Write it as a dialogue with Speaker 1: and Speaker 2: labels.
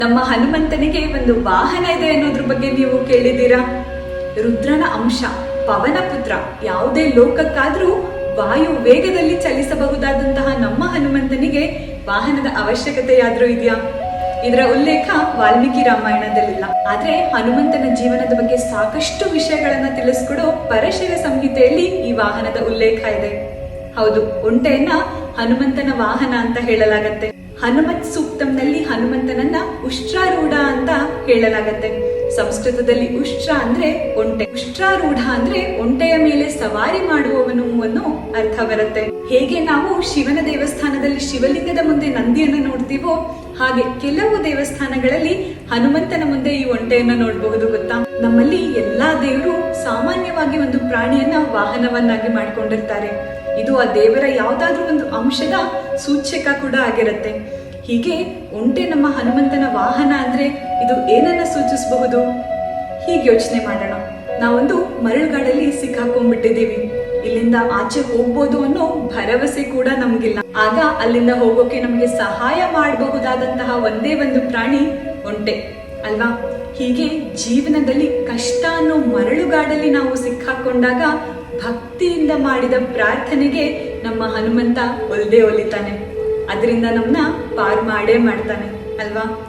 Speaker 1: ನಮ್ಮ ಹನುಮಂತನಿಗೆ ಒಂದು ವಾಹನ ಇದೆ ಅನ್ನೋದ್ರ ಬಗ್ಗೆ ನೀವು ಕೇಳಿದ್ದೀರಾ? ರುದ್ರನ ಅಂಶ, ಪವನ ಪುತ್ರ. ಯಾವುದೇ ಲೋಕಕ್ಕಾದ್ರೂ ವಾಯು ವೇಗದಲ್ಲಿ ಚಲಿಸಬಹುದಾದಂತಹ ನಮ್ಮ ಹನುಮಂತನಿಗೆ ವಾಹನದ ಅವಶ್ಯಕತೆಯಾದ್ರೂ ಇದೆಯಾ? ಇದರ ಉಲ್ಲೇಖ ವಾಲ್ಮೀಕಿ ರಾಮಾಯಣದಲ್ಲಿಲ್ಲ. ಆದ್ರೆ ಹನುಮಂತನ ಜೀವನದ ಬಗ್ಗೆ ಸಾಕಷ್ಟು ವಿಷಯಗಳನ್ನ ತಿಳಿಸ್ಕೊಡೋ ಪರಶಿವ ಸಂಹಿತೆಯಲ್ಲಿ ಈ ವಾಹನದ ಉಲ್ಲೇಖ ಇದೆ. ಹೌದು, ಒಂಟೆಯನ್ನ ಹನುಮಂತನ ವಾಹನ ಅಂತ ಹೇಳಲಾಗತ್ತೆ. ಹನುಮತ್ ಸೂಕ್ತಂನಲ್ಲಿ ಹನುಮಂತನನ್ನ ಉಷ್ಟ್ರಾರೂಢ ಅಂತ ಹೇಳಲಾಗತ್ತೆ. ಸಂಸ್ಕೃತದಲ್ಲಿ ಉಷ್ಟ್ರ ಅಂದ್ರೆ ಒಂಟೆ, ಉಷ್ಟ್ರಾರೂಢ ಅಂದ್ರೆ ಒಂಟೆಯ ಮೇಲೆ ಸವಾರಿ ಮಾಡುವವನು ಅನ್ನೋ ಅರ್ಥ ಬರುತ್ತೆ. ಹೇಗೆ ನಾವು ಶಿವನ ದೇವಸ್ಥಾನದಲ್ಲಿ ಶಿವಲಿಂಗದ ಮುಂದೆ ನಂದಿಯನ್ನು ನೋಡ್ತೀವೋ, ಹಾಗೆ ಕೆಲವು ದೇವಸ್ಥಾನಗಳಲ್ಲಿ ಹನುಮಂತನ ಮುಂದೆ ಈ ಒಂಟೆಯನ್ನ ನೋಡಬಹುದು. ಗೊತ್ತಾ, ನಮ್ಮಲ್ಲಿ ಎಲ್ಲಾ ದೇವರು ಸಾಮಾನ್ಯವಾಗಿ ಒಂದು ಪ್ರಾಣಿಯನ್ನ ವಾಹನವನ್ನಾಗಿ ಮಾಡಿಕೊಂಡಿರ್ತಾರೆ. ಇದು ಆ ದೇವರ ಯಾವ್ದಾದ್ರೂ ಒಂದು ಅಂಶದ ಸೂಚಕ ಕೂಡ ಆಗಿರುತ್ತೆ. ಹೀಗೆ ಒಂಟೆ ನಮ್ಮ ಹನುಮಂತನ ವಾಹನ ಅಂದ್ರೆ ಇದು ಏನನ್ನ ಸೂಚಿಸಬಹುದು? ಹೀಗೆ ಯೋಚನೆ ಮಾಡೋಣ. ನಾವೊಂದು ಮರಳುಗಾಡಲ್ಲಿ ಸಿಕ್ಕಾಕೊಂಡ್ಬಿಟ್ಟಿದ್ದೀವಿ. ಇಲ್ಲಿಂದ ಆಚೆ ಹೋಗ್ಬೋದು ಅನ್ನೋ ಭರವಸೆ ಕೂಡ ನಮ್ಗಿಲ್ಲ. ಆಗ ಅಲ್ಲಿಂದ ಹೋಗೋಕೆ ನಮ್ಗೆ ಸಹಾಯ ಮಾಡಬಹುದಾದಂತಹ ಒಂದೇ ಒಂದು ಪ್ರಾಣಿ ಒಂಟೆ ಅಲ್ವಾ? ಹೀಗೆ ಜೀವನದಲ್ಲಿ ಕಷ್ಟ ಅನ್ನೋ ಮರಳುಗಾಡಲ್ಲಿ ನಾವು ಸಿಕ್ಕಾಕೊಂಡಾಗ ಭಕ್ತಿಯಿಂದ ಮಾಡಿದ ಪ್ರಾರ್ಥನೆಗೆ ನಮ್ಮ ಹನುಮಂತ ಒಲಿತಾನೆ. ಅದರಿಂದ ನಮ್ಮನ್ನ ಪಾರ್ ಮಾಡೇ ಮಾಡ್ತಾನೆ ಅಲ್ವಾ?